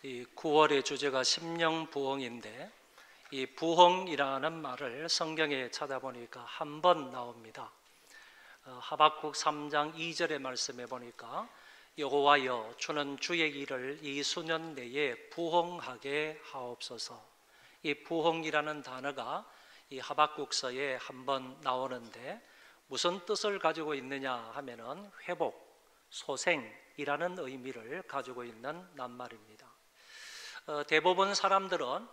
이 9월의 주제가 심령부흥인데, 이 부흥이라는 말을 성경에 찾아보니까 한 번 나옵니다. 하박국 3장 2절의 말씀에 보니까 여호와여 주는 주의 일을 이 수년 내에 부흥하게 하옵소서. 이 부흥이라는 단어가 이 하박국서에 한 번 나오는데 무슨 뜻을 가지고 있느냐 하면은 회복, 소생이라는 의미를 가지고 있는 낱말입니다. 대부분 사람들은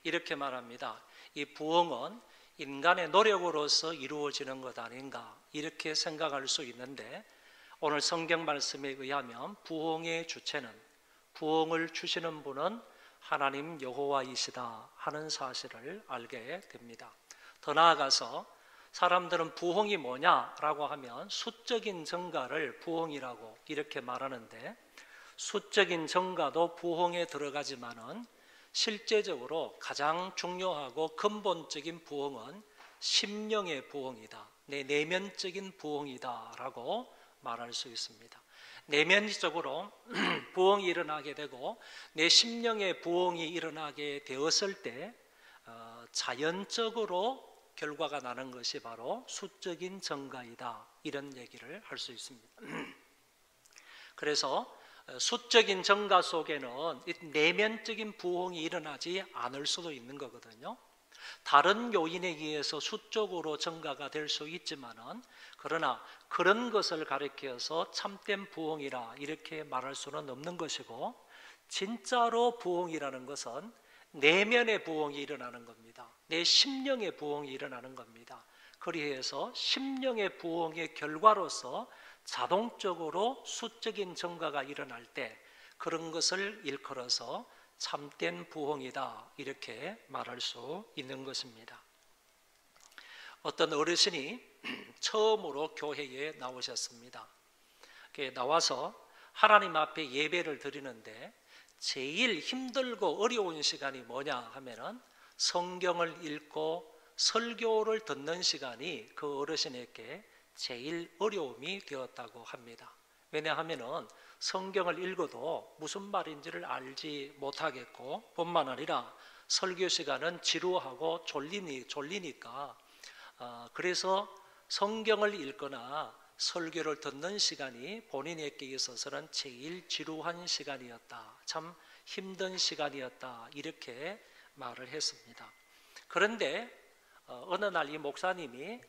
이렇게 말합니다. 이 부흥은 인간의 노력으로서 이루어지는 것 아닌가, 이렇게 생각할 수 있는데, 오늘 성경 말씀에 의하면 부흥의 주체는, 부흥을 주시는 분은 하나님 여호와이시다 하는 사실을 알게 됩니다. 더 나아가서 사람들은 부흥이 뭐냐라고 하면 수적인 증가를 부흥이라고 이렇게 말하는데, 수적인 증가도 부흥에 들어가지만은 실제적으로 가장 중요하고 근본적인 부흥은 심령의 부흥이다, 내 내면적인 부흥이다라고 말할 수 있습니다. 내면적으로 부흥이 일어나게 되고 내 심령의 부흥이 일어나게 되었을 때 자연적으로 결과가 나는 것이 바로 수적인 증가이다, 이런 얘기를 할 수 있습니다. 그래서 수적인 증가 속에는 내면적인 부흥이 일어나지 않을 수도 있는 거거든요. 다른 요인에 의해서 수적으로 증가가 될 수 있지만은, 그러나 그런 것을 가리켜서 참된 부흥이라 이렇게 말할 수는 없는 것이고, 진짜로 부흥이라는 것은 내면의 부흥이 일어나는 겁니다. 내 심령의 부흥이 일어나는 겁니다. 그리해서 심령의 부흥의 결과로서 자동적으로 수적인 증가가 일어날 때 그런 것을 일컬어서 참된 부흥이다, 이렇게 말할 수 있는 것입니다. 어떤 어르신이 처음으로 교회에 나오셨습니다. 나와서 하나님 앞에 예배를 드리는데 제일 힘들고 어려운 시간이 뭐냐 하면은 성경을 읽고 설교를 듣는 시간이 그 어르신에게 제일 어려움이 되었다고 합니다. 왜냐하면은 성경을 읽어도 무슨 말인지를 알지 못하겠고, 뿐만 아니라 설교 시간은 지루하고 졸리니까 그래서 성경을 읽거나 설교를 듣는 시간이 본인에게 있어서는 제일 지루한 시간이었다, 참 힘든 시간이었다, 이렇게 말을 했습니다. 그런데 어느 날 이 목사님이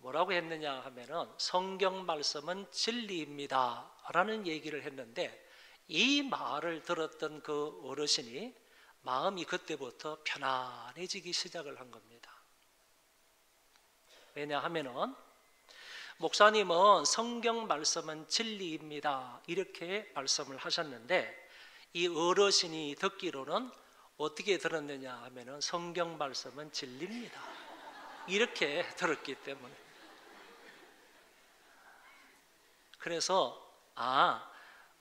뭐라고 했느냐 하면은 성경 말씀은 진리입니다 라는 얘기를 했는데, 이 말을 들었던 그 어르신이 마음이 그때부터 편안해지기 시작을 한 겁니다. 왜냐하면은 목사님은 성경 말씀은 진리입니다 이렇게 말씀을 하셨는데, 이 어르신이 듣기로는 어떻게 들었느냐 하면은 성경 말씀은 진리입니다 이렇게 들었기 때문에, 그래서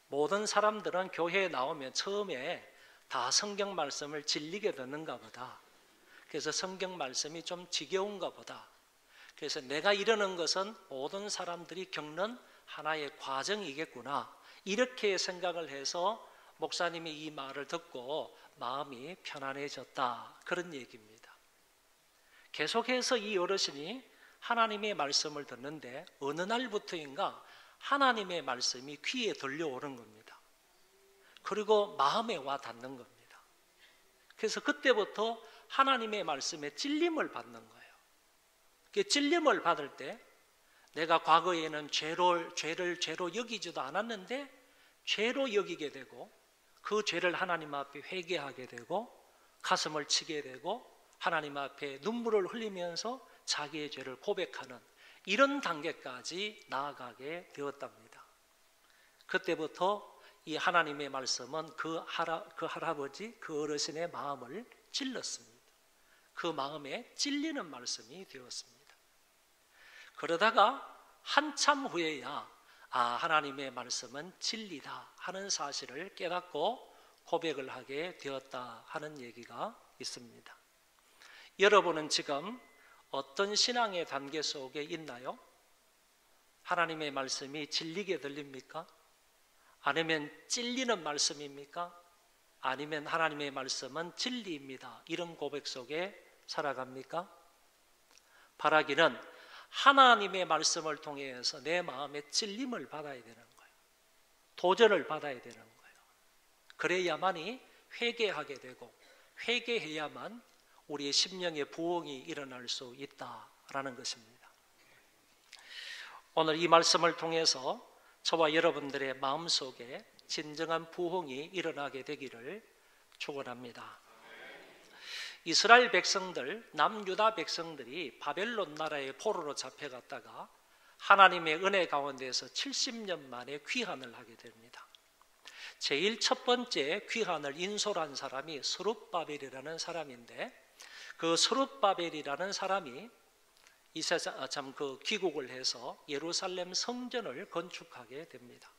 모든 사람들은 교회에 나오면 처음에 다 성경 말씀을 진리게 듣는가 보다, 그래서 성경 말씀이 좀 지겨운가 보다, 그래서 내가 이러는 것은 모든 사람들이 겪는 하나의 과정이겠구나, 이렇게 생각을 해서 목사님이 이 말을 듣고 마음이 편안해졌다, 그런 얘기입니다. 계속해서 이 어르신이 하나님의 말씀을 듣는데 어느 날부터인가 하나님의 말씀이 귀에 들려오는 겁니다. 그리고 마음에 와 닿는 겁니다. 그래서 그때부터 하나님의 말씀에 찔림을 받는 거예요. 그 찔림을 받을 때 내가 과거에는 죄를 죄로 여기지도 않았는데 죄로 여기게 되고, 그 죄를 하나님 앞에 회개하게 되고 가슴을 치게 되고 하나님 앞에 눈물을 흘리면서 자기의 죄를 고백하는 이런 단계까지 나아가게 되었답니다. 그때부터 이 하나님의 말씀은 그 할아버지, 그 어르신의 마음을 찔렀습니다. 그 마음에 찔리는 말씀이 되었습니다. 그러다가 한참 후에야 하나님의 말씀은 진리다 하는 사실을 깨닫고 고백을 하게 되었다 하는 얘기가 있습니다. 여러분은 지금 어떤 신앙의 단계 속에 있나요? 하나님의 말씀이 진리게 들립니까? 아니면 찔리는 말씀입니까? 아니면 하나님의 말씀은 진리입니다. 이런 고백 속에 살아갑니까? 바라기는 하나님의 말씀을 통해서 내 마음에 찔림을 받아야 되는 거예요. 도전을 받아야 되는 거예요. 그래야만이 회개하게 되고 회개해야만 우리의 심령의 부흥이 일어날 수 있다라는 것입니다. 오늘 이 말씀을 통해서 저와 여러분들의 마음속에 진정한 부흥이 일어나게 되기를 축원합니다. 이스라엘 백성들, 남유다 백성들이 바벨론 나라의 포로로 잡혀갔다가 하나님의 은혜 가운데서 70년 만에 귀환을 하게 됩니다. 제일 첫 번째 귀환을 인솔한 사람이 스룹바벨이라는 사람인데, 그 스룹바벨이라는 사람이 귀국을 해서 예루살렘 성전을 건축하게 됩니다.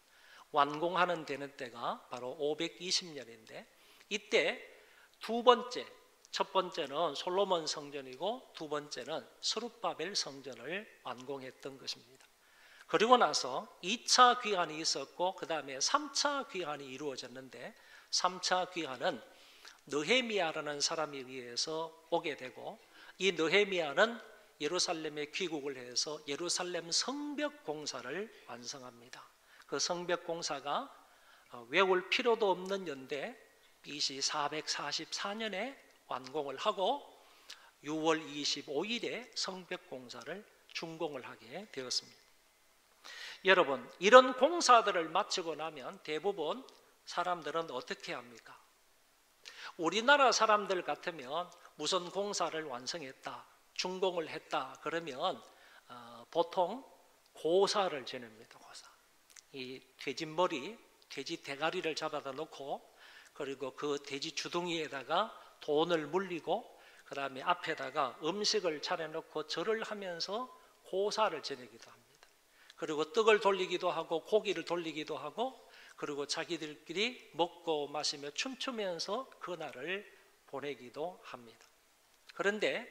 완공하는 되는 때가 바로 520년인데, 이때 두 번째, 첫 번째는 솔로몬 성전이고 두 번째는 스룹바벨 성전을 완공했던 것입니다. 그리고 나서 2차 귀환이 있었고 그 다음에 3차 귀환이 이루어졌는데, 3차 귀환은 느헤미야라는 사람에 의해서 오게 되고, 이 느헤미야는 예루살렘에 귀국을 해서 예루살렘 성벽 공사를 완성합니다. 그 성벽 공사가 외울 필요도 없는 연대 BC 444년에 완공을 하고 6월 25일에 성벽 공사를 준공을 하게 되었습니다. 여러분, 이런 공사들을 마치고 나면 대부분 사람들은 어떻게 합니까? 우리나라 사람들 같으면 무슨 공사를 완성했다, 준공을 했다 그러면 보통 고사를 지냅니다. 고사. 이 돼지 머리, 돼지 대가리를 잡아다 놓고, 그리고 그 돼지 주둥이에다가 돈을 물리고, 그 다음에 앞에다가 음식을 차려놓고 절을 하면서 고사를 지내기도 합니다. 그리고 떡을 돌리기도 하고 고기를 돌리기도 하고, 그리고 자기들끼리 먹고 마시며 춤추면서 그날을 보내기도 합니다. 그런데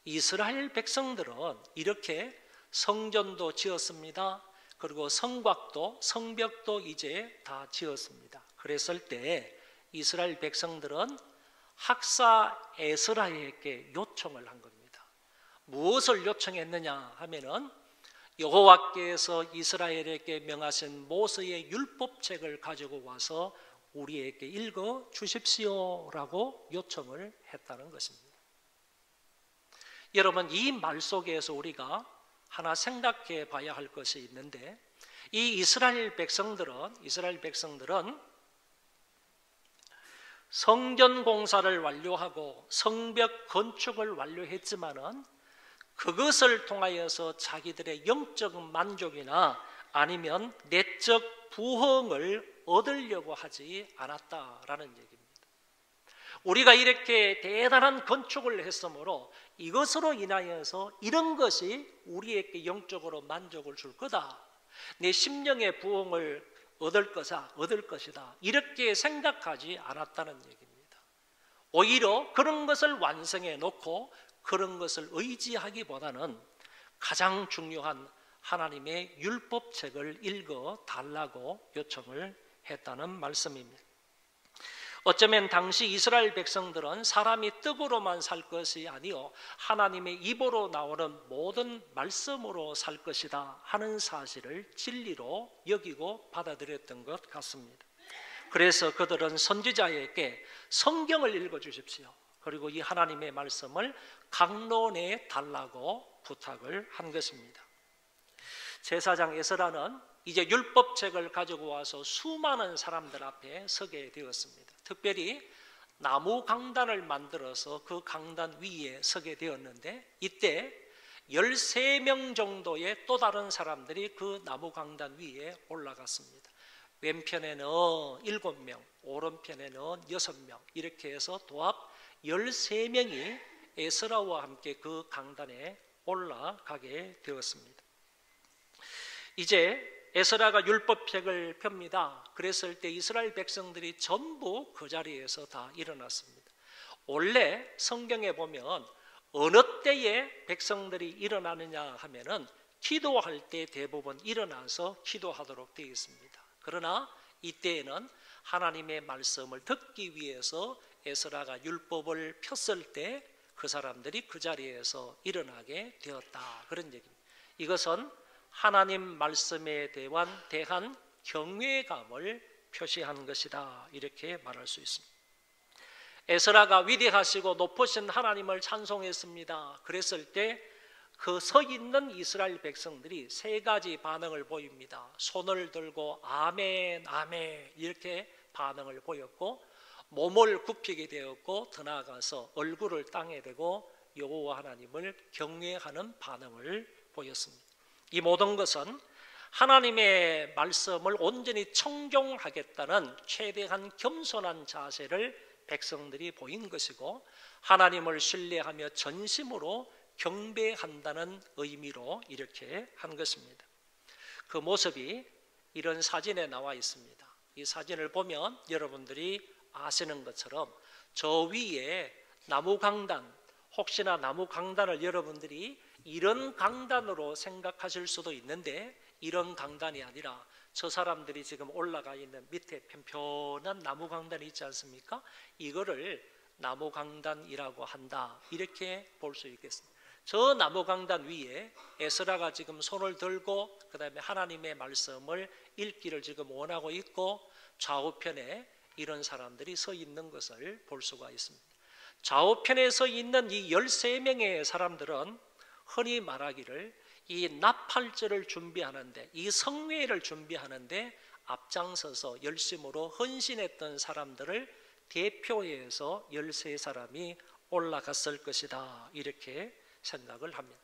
이스라엘 백성들은 이렇게 성전도 지었습니다. 그리고 성곽도 성벽도 이제 다 지었습니다. 그랬을 때 이스라엘 백성들은 학사 에스라에게 요청을 한 겁니다. 무엇을 요청했느냐 하면은 여호와께서 이스라엘에게 명하신 모세의 율법책을 가지고 와서 우리에게 읽어 주십시오라고 요청을 했다는 것입니다. 여러분, 이 말 속에서 우리가 하나 생각해 봐야 할 것이 있는데, 이 이스라엘 백성들은 성전 공사를 완료하고 성벽 건축을 완료했지만은 그것을 통하여서 자기들의 영적 만족이나 아니면 내적 부흥을 얻으려고 하지 않았다라는 얘기입니다. 우리가 이렇게 대단한 건축을 했으므로 이것으로 인하여서 이런 것이 우리에게 영적으로 만족을 줄 거다, 내 심령의 부흥을 얻을 것이다, 이렇게 생각하지 않았다는 얘기입니다. 오히려 그런 것을 완성해 놓고 그런 것을 의지하기보다는 가장 중요한 하나님의 율법책을 읽어 달라고 요청을 했다는 말씀입니다. 어쩌면 당시 이스라엘 백성들은 사람이 떡으로만 살 것이 아니요 하나님의 입으로 나오는 모든 말씀으로 살 것이다 하는 사실을 진리로 여기고 받아들였던 것 같습니다. 그래서 그들은 선지자에게 성경을 읽어주십시오, 그리고 이 하나님의 말씀을 강론해 달라고 부탁을 한 것입니다. 제사장 에스라는 이제 율법책을 가지고 와서 수많은 사람들 앞에 서게 되었습니다. 특별히 나무 강단을 만들어서 그 강단 위에 서게 되었는데, 이때 13명 정도의 또 다른 사람들이 그 나무 강단 위에 올라갔습니다. 왼편에는 7명, 오른편에는 6명, 이렇게 해서 도합 13명이 에스라와 함께 그 강단에 올라가게 되었습니다. 이제 에스라가 율법책을 펴니다. 그랬을 때 이스라엘 백성들이 전부 그 자리에서 다 일어났습니다. 원래 성경에 보면 어느 때에 백성들이 일어나느냐 하면은 기도할 때 대부분 일어나서 기도하도록 되어 있습니다. 그러나 이때에는 하나님의 말씀을 듣기 위해서 에스라가 율법을 폈을 때 그 사람들이 그 자리에서 일어나게 되었다, 그런 얘기입니다. 이것은 하나님 말씀에 대한 경외감을 표시한 것이다, 이렇게 말할 수 있습니다. 에스라가 위대하시고 높으신 하나님을 찬송했습니다. 그랬을 때 그 서 있는 이스라엘 백성들이 세 가지 반응을 보입니다. 손을 들고 아멘 아멘 이렇게 반응을 보였고, 몸을 굽히게 되었고, 더 나아가서 얼굴을 땅에 대고 여호와 하나님을 경외하는 반응을 보였습니다. 이 모든 것은 하나님의 말씀을 온전히 청종하겠다는 최대한 겸손한 자세를 백성들이 보인 것이고, 하나님을 신뢰하며 전심으로 경배한다는 의미로 이렇게 한 것입니다. 그 모습이 이런 사진에 나와 있습니다. 이 사진을 보면 여러분들이 아시는 것처럼 저 위에 나무 강단, 혹시나 나무 강단을 여러분들이 이런 강단으로 생각하실 수도 있는데, 이런 강단이 아니라 저 사람들이 지금 올라가 있는 밑에 편편한 나무 강단이 있지 않습니까? 이거를 나무 강단이라고 한다, 이렇게 볼 수 있겠습니다. 저 나무 강단 위에 에스라가 지금 손을 들고 그 다음에 하나님의 말씀을 읽기를 지금 원하고 있고, 좌우편에 이런 사람들이 서 있는 것을 볼 수가 있습니다. 좌우편에 서 있는 이 13명의 사람들은 흔히 말하기를 이 나팔절을 준비하는데, 이 성회를 준비하는데 앞장서서 열심으로 헌신했던 사람들을 대표해서 13사람이 올라갔을 것이다, 이렇게 생각을 합니다.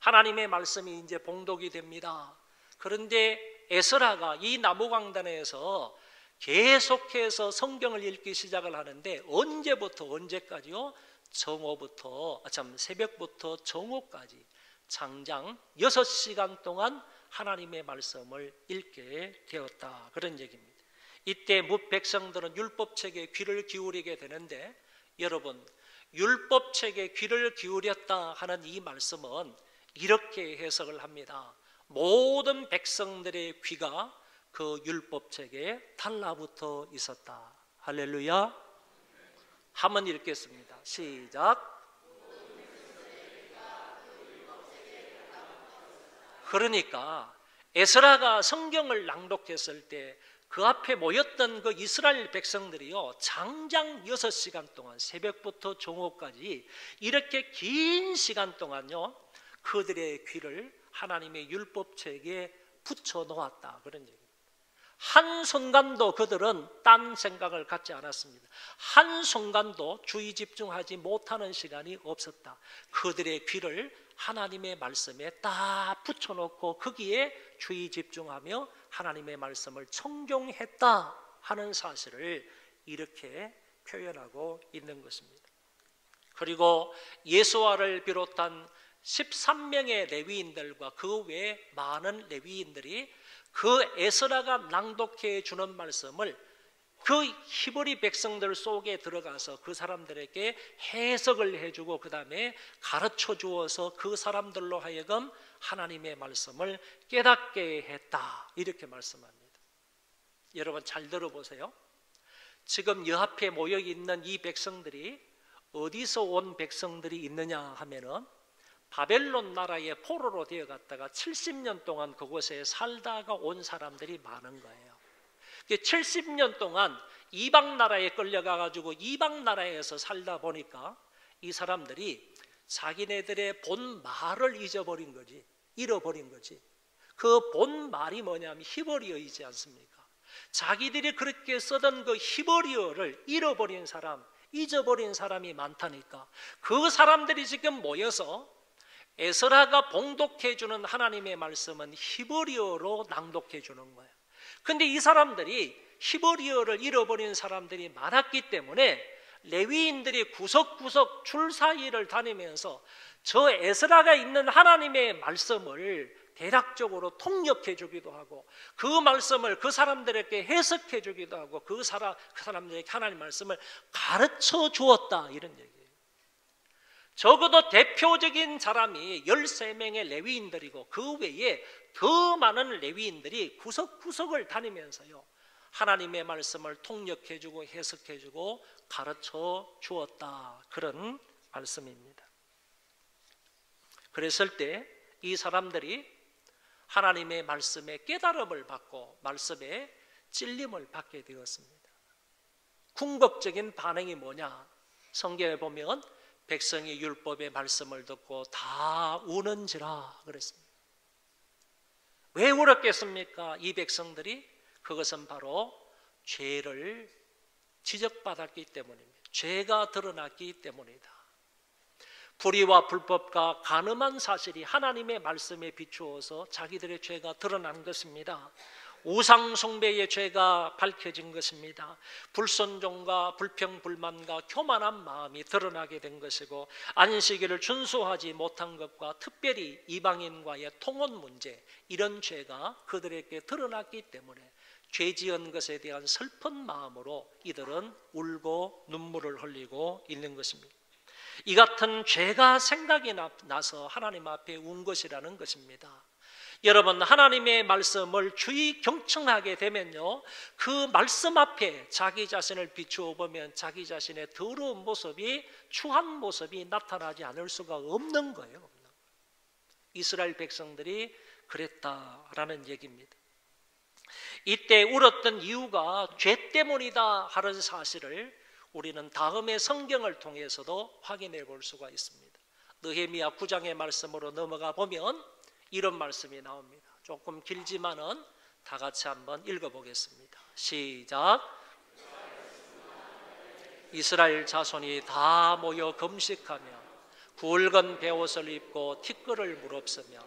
하나님의 말씀이 이제 봉독이 됩니다. 그런데 에스라가 이 나무강단에서 계속해서 성경을 읽기 시작을 하는데, 언제부터 언제까지요? 새벽부터 정오까지 장장 6시간 동안 하나님의 말씀을 읽게 되었다, 그런 얘기입니다. 이때 뭇 백성들은 율법책에 귀를 기울이게 되는데, 여러분, 율법책에 귀를 기울였다 하는 이 말씀은 이렇게 해석을 합니다. 모든 백성들의 귀가 그 율법책에 달라붙어 있었다. 할렐루야. 한번 읽겠습니다. 시작. 그러니까 에스라가 성경을 낭독했을 때 그 앞에 모였던 그 이스라엘 백성들이요, 장장 6시간 동안 새벽부터 정오까지 이렇게 긴 시간 동안요, 그들의 귀를 하나님의 율법책에 붙여 놓았다, 그런 얘기입니다. 한순간도 그들은 딴 생각을 갖지 않았습니다. 한순간도 주의 집중하지 못하는 시간이 없었다. 그들의 귀를 하나님의 말씀에 딱 붙여놓고 거기에 주의 집중하며 하나님의 말씀을 청종했다 하는 사실을 이렇게 표현하고 있는 것입니다. 그리고 예수아를 비롯한 13명의 레위인들과 그 외에 많은 레위인들이 그 에스라가 낭독해 주는 말씀을 그 히브리 백성들 속에 들어가서 그 사람들에게 해석을 해주고 그 다음에 가르쳐 주어서 그 사람들로 하여금 하나님의 말씀을 깨닫게 했다, 이렇게 말씀합니다. 여러분 잘 들어보세요. 지금 여 앞에 모여 있는 이 백성들이 어디서 온 백성들이 있느냐 하면은 바벨론 나라의 포로로 되어갔다가 70년 동안 그곳에 살다가 온 사람들이 많은 거예요. 70년 동안 이방 나라에 끌려가가지고 이방 나라에서 살다 보니까 이 사람들이 자기네들의 본 말을 잊어버린 거지, 잃어버린 거지. 그 본 말이 뭐냐면 히브리어이지 않습니까? 자기들이 그렇게 쓰던 그 히브리어를 잃어버린 사람, 잊어버린 사람이 많다니까 그 사람들이 지금 모여서 에스라가 봉독해 주는 하나님의 말씀은 히브리어로 낭독해 주는 거예요. 근데 이 사람들이 히브리어를 잃어버린 사람들이 많았기 때문에 레위인들이 구석구석 줄 사이를 다니면서 저 에스라가 있는 하나님의 말씀을 대략적으로 통역해 주기도 하고 그 말씀을 그 사람들에게 해석해 주기도 하고 그 사람들에게 하나님 말씀을 가르쳐 주었다, 이런 얘기예요. 적어도 대표적인 사람이 13명의 레위인들이고 그 외에 더 많은 레위인들이 구석구석을 다니면서요 하나님의 말씀을 통역해주고 해석해주고 가르쳐 주었다. 그런 말씀입니다. 그랬을 때 이 사람들이 하나님의 말씀에 깨달음을 받고 말씀에 찔림을 받게 되었습니다. 궁극적인 반응이 뭐냐? 성경에 보면 백성이 율법의 말씀을 듣고 다 우는지라 그랬습니다. 왜 울었겠습니까? 이 백성들이 그것은 바로 죄를 지적받았기 때문입니다. 죄가 드러났기 때문이다. 불의와 불법과 간음한 사실이 하나님의 말씀에 비추어서 자기들의 죄가 드러난 것입니다. 우상 숭배의 죄가 밝혀진 것입니다. 불순종과 불평불만과 교만한 마음이 드러나게 된 것이고, 안식일을 준수하지 못한 것과 특별히 이방인과의 통혼 문제, 이런 죄가 그들에게 드러났기 때문에 죄 지은 것에 대한 슬픈 마음으로 이들은 울고 눈물을 흘리고 있는 것입니다. 이 같은 죄가 생각이 나서 하나님 앞에 운 것이라는 것입니다. 여러분, 하나님의 말씀을 주의 경청하게 되면요, 그 말씀 앞에 자기 자신을 비추어 보면 자기 자신의 더러운 모습이, 추한 모습이 나타나지 않을 수가 없는 거예요. 이스라엘 백성들이 그랬다라는 얘기입니다. 이때 울었던 이유가 죄 때문이다 하는 사실을 우리는 다음의 성경을 통해서도 확인해 볼 수가 있습니다. 느헤미야 9장의 말씀으로 넘어가 보면 이런 말씀이 나옵니다. 조금 길지만은 다 같이 한번 읽어보겠습니다. 시작. 이스라엘 자손이 다 모여 금식하며 굵은 베옷을 입고 티끌을 무릅쓰며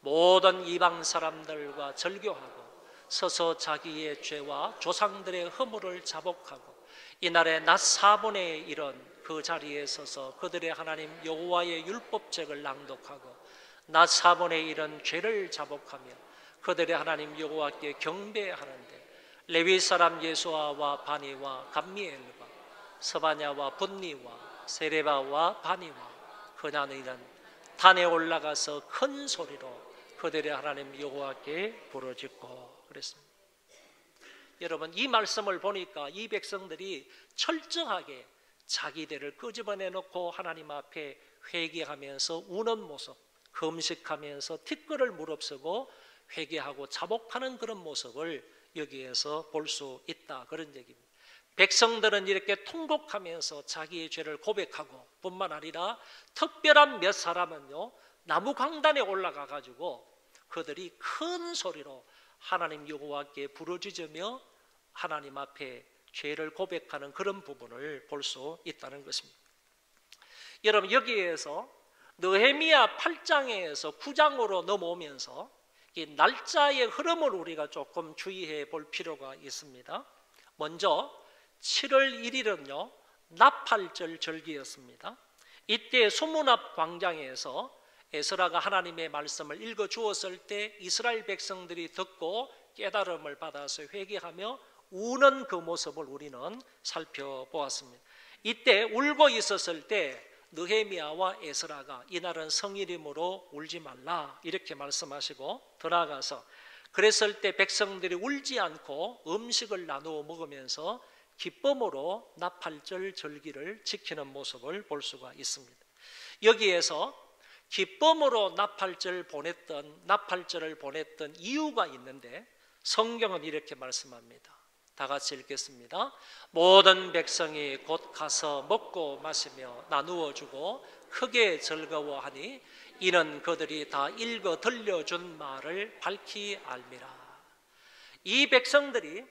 모든 이방 사람들과 절교하고 서서 자기의 죄와 조상들의 허물을 자복하고 이날에 낮 4분의 1은 그 자리에 서서 그들의 하나님 여호와의 율법책을 낭독하고 낮 4분의 1은 죄를 자복하며 그들의 하나님 여호와께 경배하는데 레위 사람 예수아와 바니와 감미엘과 서바냐와 분니와 세레바와 바니와 그나니는 단에 올라가서 큰 소리로 그들의 하나님 여호와께 부르짖고 그랬습니다. 여러분, 이 말씀을 보니까 이 백성들이 철저하게 자기들을 끄집어내놓고 하나님 앞에 회개하면서 우는 모습, 금식하면서 티끌을 무릅쓰고 회개하고 자복하는 그런 모습을 여기에서 볼 수 있다, 그런 얘기입니다. 백성들은 이렇게 통곡하면서 자기의 죄를 고백하고 뿐만 아니라 특별한 몇 사람은요, 나무 강단에 올라가 가지고 그들이 큰 소리로 하나님 여호와께 부르짖으며 하나님 앞에 죄를 고백하는 그런 부분을 볼 수 있다는 것입니다. 여러분, 여기에서 느헤미야 8장에서 9장으로 넘어오면서 이 날짜의 흐름을 우리가 조금 주의해 볼 필요가 있습니다. 먼저 7월 1일은요 나팔절 절기였습니다. 이때 소문 앞 광장에서 에스라가 하나님의 말씀을 읽어 주었을 때 이스라엘 백성들이 듣고 깨달음을 받아서 회개하며 우는 그 모습을 우리는 살펴보았습니다. 이때 울고 있었을 때 느헤미야와 에스라가 이날은 성일이므로 울지 말라 이렇게 말씀하시고 더 나아가서 그랬을 때 백성들이 울지 않고 음식을 나누어 먹으면서 기쁨으로 나팔절 절기를 지키는 모습을 볼 수가 있습니다. 여기에서 기쁨으로 나팔절을 보냈던 이유가 있는데 성경은 이렇게 말씀합니다. 다 같이 읽겠습니다. 모든 백성이 곧 가서 먹고 마시며 나누어 주고 크게 즐거워하니 이는 그들이 다 읽어 들려준 말을 밝히 알미라. 이 백성들이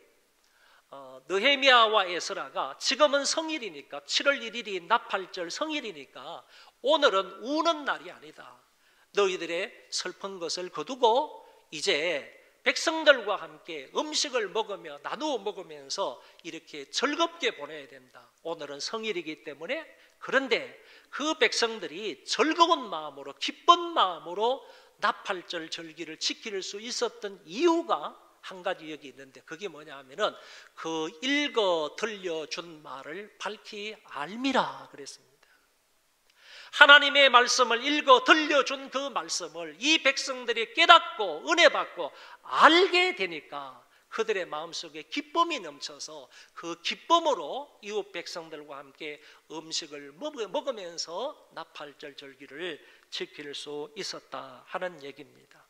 느헤미야와 에스라가 지금은 성일이니까 7월 1일이 나팔절 성일이니까 오늘은 우는 날이 아니다. 너희들의 슬픈 것을 거두고 이제 백성들과 함께 음식을 먹으며 나누어 먹으면서 이렇게 즐겁게 보내야 된다. 오늘은 성일이기 때문에. 그런데 그 백성들이 즐거운 마음으로 기쁜 마음으로 나팔절 절기를 지킬 수 있었던 이유가 한 가지 여기 있는데 그게 뭐냐 하면은 그 읽어 들려준 말을 밝히 알미라 그랬습니다. 하나님의 말씀을 읽어 들려준 그 말씀을 이 백성들이 깨닫고 은혜 받고 알게 되니까 그들의 마음속에 기쁨이 넘쳐서 그 기쁨으로 이웃 백성들과 함께 음식을 먹으면서 나팔절 절기를 지킬 수 있었다 하는 얘기입니다.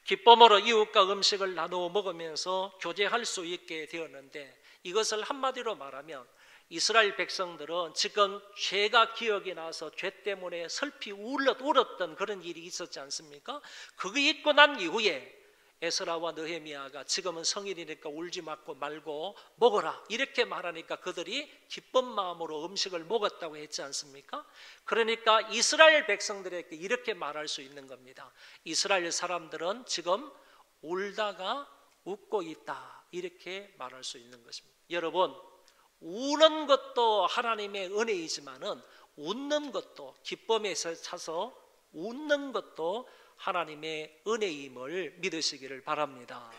기쁨으로 이웃과 음식을 나누어 먹으면서 교제할 수 있게 되었는데, 이것을 한마디로 말하면 이스라엘 백성들은 지금 죄가 기억이 나서 죄 때문에 슬피 울었던 그런 일이 있었지 않습니까? 그게 있고 난 이후에 에스라와 느헤미야가 지금은 성인이니까 울지 말고 먹어라 이렇게 말하니까 그들이 기쁜 마음으로 음식을 먹었다고 했지 않습니까? 그러니까 이스라엘 백성들에게 이렇게 말할 수 있는 겁니다. 이스라엘 사람들은 지금 울다가 웃고 있다, 이렇게 말할 수 있는 것입니다. 여러분, 우는 것도 하나님의 은혜이지만은 웃는 것도, 기쁨에서 차서 웃는 것도 하나님의 은혜임을 믿으시기를 바랍니다.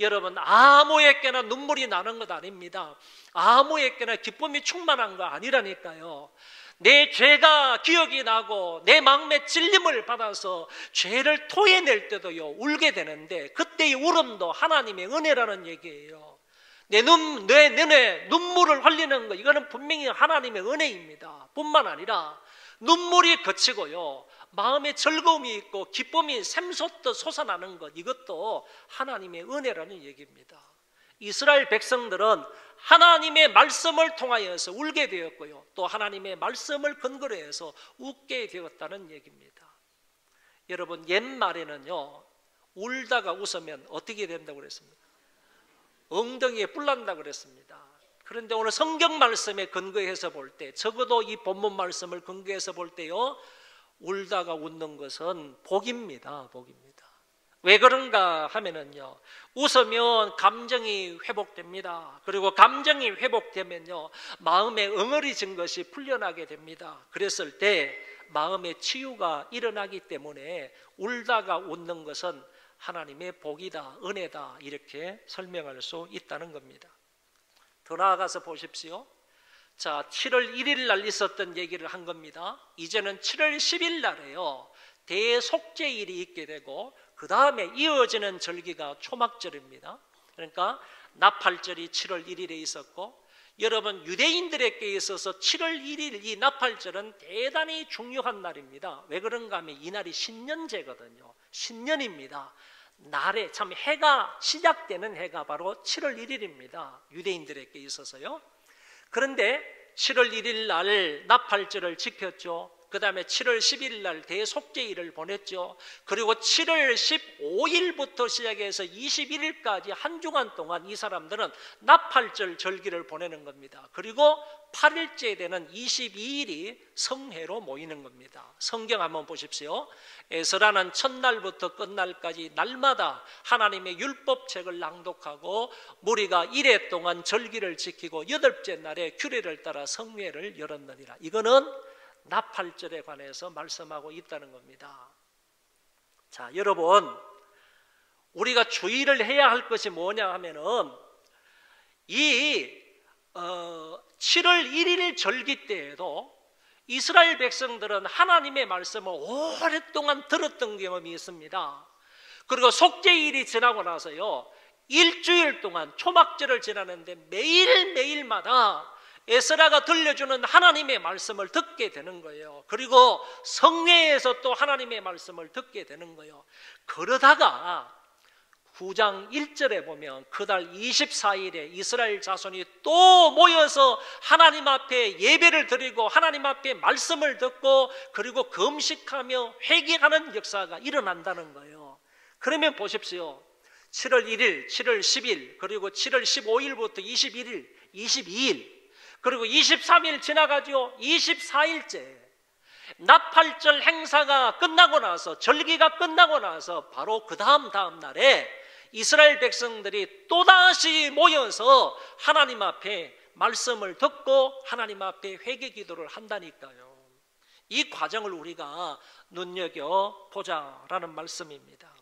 여러분, 아무에게나 눈물이 나는 것 아닙니다. 아무에게나 기쁨이 충만한 거 아니라니까요. 내 죄가 기억이 나고 내 마음에 찔림을 받아서 죄를 토해낼 때도요 울게 되는데, 그때의 울음도 하나님의 은혜라는 얘기예요. 내 눈에 눈물을 흘리는 거, 이거는 분명히 하나님의 은혜입니다. 뿐만 아니라 눈물이 그치고요 마음에 즐거움이 있고 기쁨이 샘솟듯 솟아나는 것, 이것도 하나님의 은혜라는 얘기입니다. 이스라엘 백성들은 하나님의 말씀을 통하여서 울게 되었고요, 또 하나님의 말씀을 근거로 해서 웃게 되었다는 얘기입니다. 여러분, 옛말에는요 울다가 웃으면 어떻게 된다고 그랬습니까? 엉덩이에 뿔 난다고 그랬습니다. 그런데 오늘 성경 말씀에 근거해서 볼 때, 적어도 이 본문 말씀을 근거해서 볼 때요 울다가 웃는 것은 복입니다. 복입니다. 왜 그런가 하면은요, 웃으면 감정이 회복됩니다. 그리고 감정이 회복되면요 마음에 응어리진 것이 풀려나게 됩니다. 그랬을 때 마음의 치유가 일어나기 때문에 울다가 웃는 것은 하나님의 복이다, 은혜다, 이렇게 설명할 수 있다는 겁니다. 더 나아가서 보십시오. 자, 7월 1일 날 있었던 얘기를 한 겁니다. 이제는 7월 10일 날에요 대속죄일이 있게 되고, 그 다음에 이어지는 절기가 초막절입니다. 그러니까 나팔절이 7월 1일에 있었고, 여러분, 유대인들에게 있어서 7월 1일 이 나팔절은 대단히 중요한 날입니다. 왜 그런가 하면 이 날이 신년제거든요. 신년입니다. 날에 참 해가 시작되는 해가 바로 7월 1일입니다. 유대인들에게 있어서요. 그런데 7월 1일 날 나팔절을 지켰죠. 그 다음에 7월 10일 날 대속죄일을 보냈죠. 그리고 7월 15일부터 시작해서 21일까지 한 주간 동안 이 사람들은 나팔절 절기를 보내는 겁니다. 그리고 8일째 되는 22일이 성회로 모이는 겁니다. 성경 한번 보십시오. 에스라는 첫날부터 끝날까지 날마다 하나님의 율법책을 낭독하고 무리가 1회 동안 절기를 지키고 8째 날에 규례를 따라 성회를 열었느니라. 이거는 나팔절에 관해서 말씀하고 있다는 겁니다. 자, 여러분, 우리가 주의를 해야 할 것이 뭐냐 하면은 이 7월 1일 절기 때에도 이스라엘 백성들은 하나님의 말씀을 오랫동안 들었던 경험이 있습니다. 그리고 속죄일이 지나고 나서요 일주일 동안 초막절을 지나는데 매일매일마다 에스라가 들려주는 하나님의 말씀을 듣게 되는 거예요. 그리고 성회에서 또 하나님의 말씀을 듣게 되는 거예요. 그러다가 9장 1절에 보면 그달 24일에 이스라엘 자손이 또 모여서 하나님 앞에 예배를 드리고 하나님 앞에 말씀을 듣고 그리고 금식하며 회개하는 역사가 일어난다는 거예요. 그러면 보십시오. 7월 1일, 7월 10일, 그리고 7월 15일부터 21일, 22일, 그리고 23일 지나가죠. 24일째 나팔절 행사가 끝나고 나서, 절기가 끝나고 나서 바로 그 다음 날에 이스라엘 백성들이 또다시 모여서 하나님 앞에 말씀을 듣고 하나님 앞에 회개 기도를 한다니까요. 이 과정을 우리가 눈여겨보자라는 말씀입니다.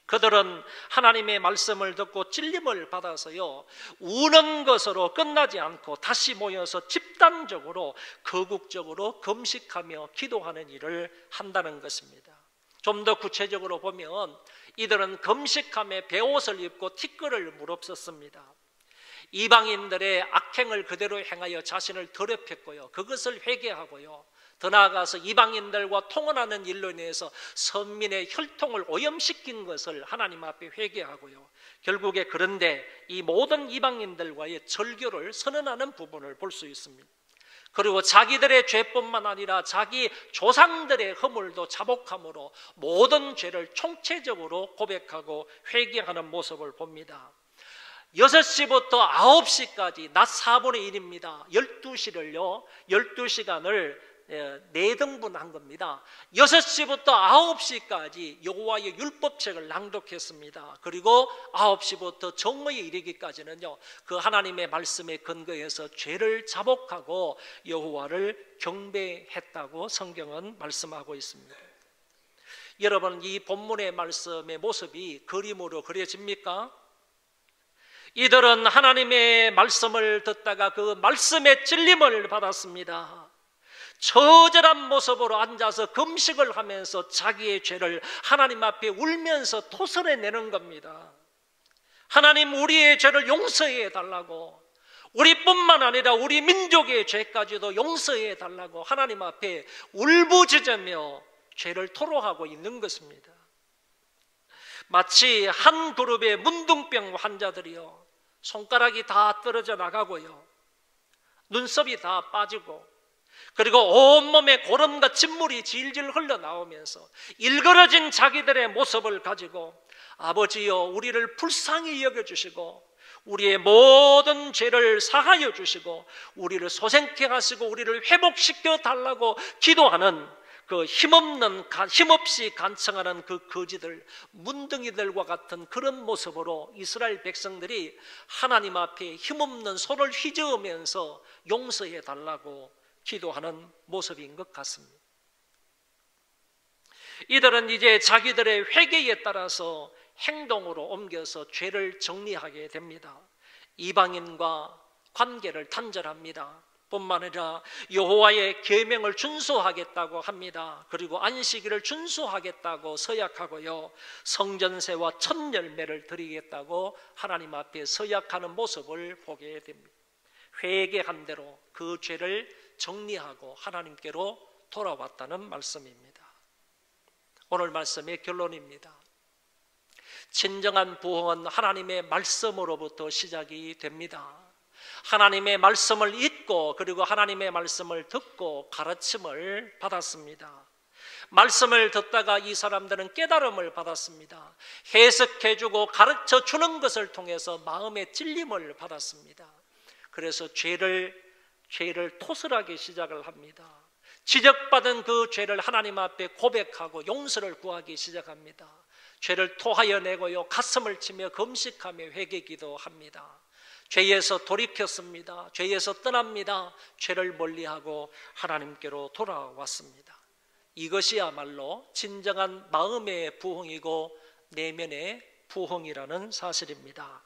그들은 하나님의 말씀을 듣고 찔림을 받아서요 우는 것으로 끝나지 않고 다시 모여서 집단적으로 거국적으로 금식하며 기도하는 일을 한다는 것입니다. 좀 더 구체적으로 보면 이들은 금식함에 베옷을 입고 티끌을 무릅썼습니다. 이방인들의 악행을 그대로 행하여 자신을 더럽혔고요, 그것을 회개하고요, 더 나아가서 이방인들과 통혼하는 일로 인해서 선민의 혈통을 오염시킨 것을 하나님 앞에 회개하고요, 결국에 그런데 이 모든 이방인들과의 절교를 선언하는 부분을 볼 수 있습니다. 그리고 자기들의 죄뿐만 아니라 자기 조상들의 허물도 자복함으로 모든 죄를 총체적으로 고백하고 회개하는 모습을 봅니다. 6시부터 9시까지 낮 4분의 1입니다. 12시를요, 12시간을 4등분한 겁니다. 6시부터 9시까지 여호와의 율법책을 낭독했습니다. 그리고 9시부터 정오에 이르기까지는요, 그 하나님의 말씀에 근거해서 죄를 자복하고 여호와를 경배했다고 성경은 말씀하고 있습니다. 여러분, 이 본문의 말씀의 모습이 그림으로 그려집니까? 이들은 하나님의 말씀을 듣다가 그 말씀의 찔림을 받았습니다. 처절한 모습으로 앉아서 금식을 하면서 자기의 죄를 하나님 앞에 울면서 토설해내는 겁니다. 하나님, 우리의 죄를 용서해 달라고, 우리뿐만 아니라 우리 민족의 죄까지도 용서해 달라고 하나님 앞에 울부짖으며 죄를 토로하고 있는 것입니다. 마치 한 그룹의 문둥병 환자들이요, 손가락이 다 떨어져 나가고요, 눈썹이 다 빠지고, 그리고 온몸에 고름과 진물이 질질 흘러나오면서 일그러진 자기들의 모습을 가지고 아버지여, 우리를 불쌍히 여겨주시고 우리의 모든 죄를 사하여 주시고 우리를 소생케 하시고 우리를 회복시켜 달라고 기도하는 그 힘없이 간청하는 그 거지들, 문둥이들과 같은 그런 모습으로 이스라엘 백성들이 하나님 앞에 힘없는 손을 휘저으면서 용서해 달라고 기도하는 모습인 것 같습니다. 이들은 이제 자기들의 회개에 따라서 행동으로 옮겨서 죄를 정리하게 됩니다. 이방인과 관계를 단절합니다. 뿐만 아니라 여호와의 계명을 준수하겠다고 합니다. 그리고 안식일을 준수하겠다고 서약하고요, 성전세와 첫 열매를 드리겠다고 하나님 앞에 서약하는 모습을 보게 됩니다. 회개한 대로 그 죄를 정리하고 하나님께로 돌아왔다는 말씀입니다. 오늘 말씀의 결론입니다. 진정한 부흥은 하나님의 말씀으로부터 시작이 됩니다. 하나님의 말씀을 읽고 그리고 하나님의 말씀을 듣고 가르침을 받았습니다. 말씀을 듣다가 이 사람들은 깨달음을 받았습니다. 해석해주고 가르쳐주는 것을 통해서 마음의 찔림을 받았습니다. 그래서 죄를 토설하기 시작을 합니다. 지적받은 그 죄를 하나님 앞에 고백하고 용서를 구하기 시작합니다. 죄를 토하여 내고요, 가슴을 치며 금식하며 회개 기도합니다. 죄에서 돌이켰습니다. 죄에서 떠납니다. 죄를 멀리하고 하나님께로 돌아왔습니다. 이것이야말로 진정한 마음의 부흥이고 내면의 부흥이라는 사실입니다.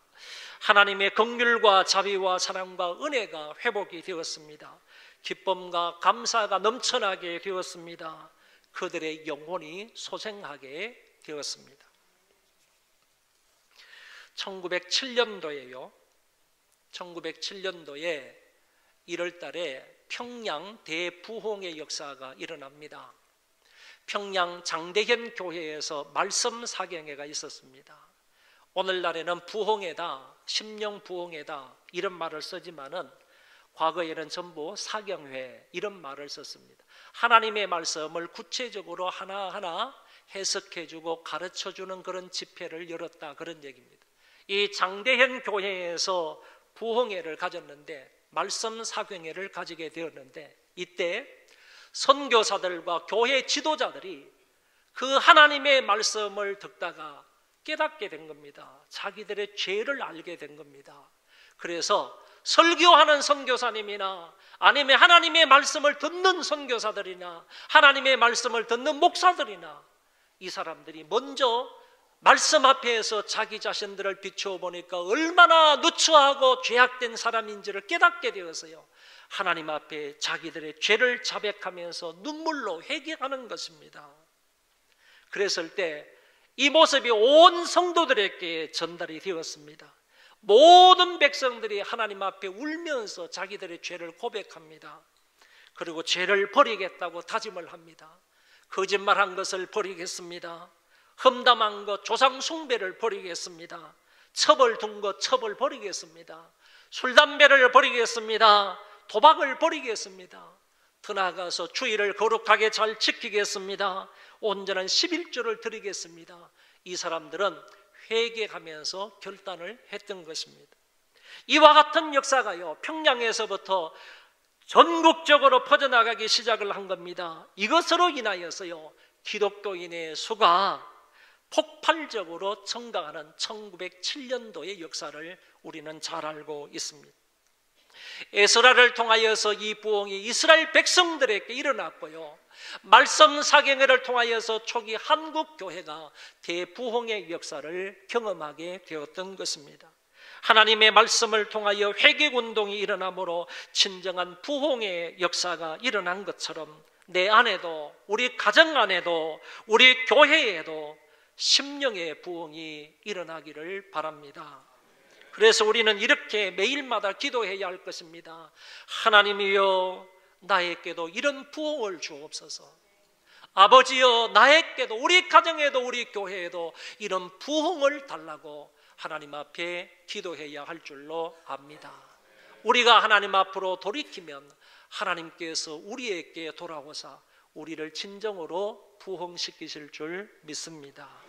하나님의 긍휼과 자비와 사랑과 은혜가 회복이 되었습니다. 기쁨과 감사가 넘쳐나게 되었습니다. 그들의 영혼이 소생하게 되었습니다. 1907년도에요. 1907년도에 1월 달에 평양 대부흥의 역사가 일어납니다. 평양 장대현 교회에서 말씀 사경회가 있었습니다. 오늘날에는 부흥회다, 심령 부흥회다 이런 말을 쓰지만은 과거에는 전부 사경회 이런 말을 썼습니다. 하나님의 말씀을 구체적으로 하나하나 해석해주고 가르쳐주는 그런 집회를 열었다, 그런 얘기입니다. 이 장대현 교회에서 부흥회를 가졌는데, 말씀 사경회를 가지게 되었는데, 이때 선교사들과 교회 지도자들이 그 하나님의 말씀을 듣다가 깨닫게 된 겁니다. 자기들의 죄를 알게 된 겁니다. 그래서 설교하는 선교사님이나 아니면 하나님의 말씀을 듣는 선교사들이나 하나님의 말씀을 듣는 목사들이나 이 사람들이 먼저 말씀 앞에서 자기 자신들을 비추어 보니까 얼마나 누추하고 죄악된 사람인지를 깨닫게 되어서요, 하나님 앞에 자기들의 죄를 자백하면서 눈물로 회개하는 것입니다. 그랬을 때 이 모습이 온 성도들에게 전달이 되었습니다. 모든 백성들이 하나님 앞에 울면서 자기들의 죄를 고백합니다. 그리고 죄를 버리겠다고 다짐을 합니다. 거짓말한 것을 버리겠습니다. 험담한 것, 조상 숭배를 버리겠습니다. 첩을 둔 것, 첩을 버리겠습니다. 술, 담배를 버리겠습니다. 도박을 버리겠습니다. 더 나아가서 주의를 거룩하게 잘 지키겠습니다. 온전한 11조를 드리겠습니다. 이 사람들은 회개하면서 결단을 했던 것입니다. 이와 같은 역사가요, 평양에서부터 전국적으로 퍼져나가기 시작을 한 겁니다. 이것으로 인하여서요, 기독교인의 수가 폭발적으로 증가하는 1907년도의 역사를 우리는 잘 알고 있습니다. 에스라를 통하여서 이 부흥이 이스라엘 백성들에게 일어났고요, 말씀 사경회를 통하여서 초기 한국 교회가 대부흥의 역사를 경험하게 되었던 것입니다. 하나님의 말씀을 통하여 회개운동이 일어나므로 진정한 부흥의 역사가 일어난 것처럼 내 안에도, 우리 가정 안에도, 우리 교회에도 심령의 부흥이 일어나기를 바랍니다. 그래서 우리는 이렇게 매일마다 기도해야 할 것입니다. 하나님이여, 나에게도 이런 부흥을 주옵소서. 아버지여, 나에게도, 우리 가정에도, 우리 교회에도 이런 부흥을 달라고 하나님 앞에 기도해야 할 줄로 압니다. 우리가 하나님 앞으로 돌이키면 하나님께서 우리에게 돌아오사 우리를 진정으로 부흥시키실 줄 믿습니다.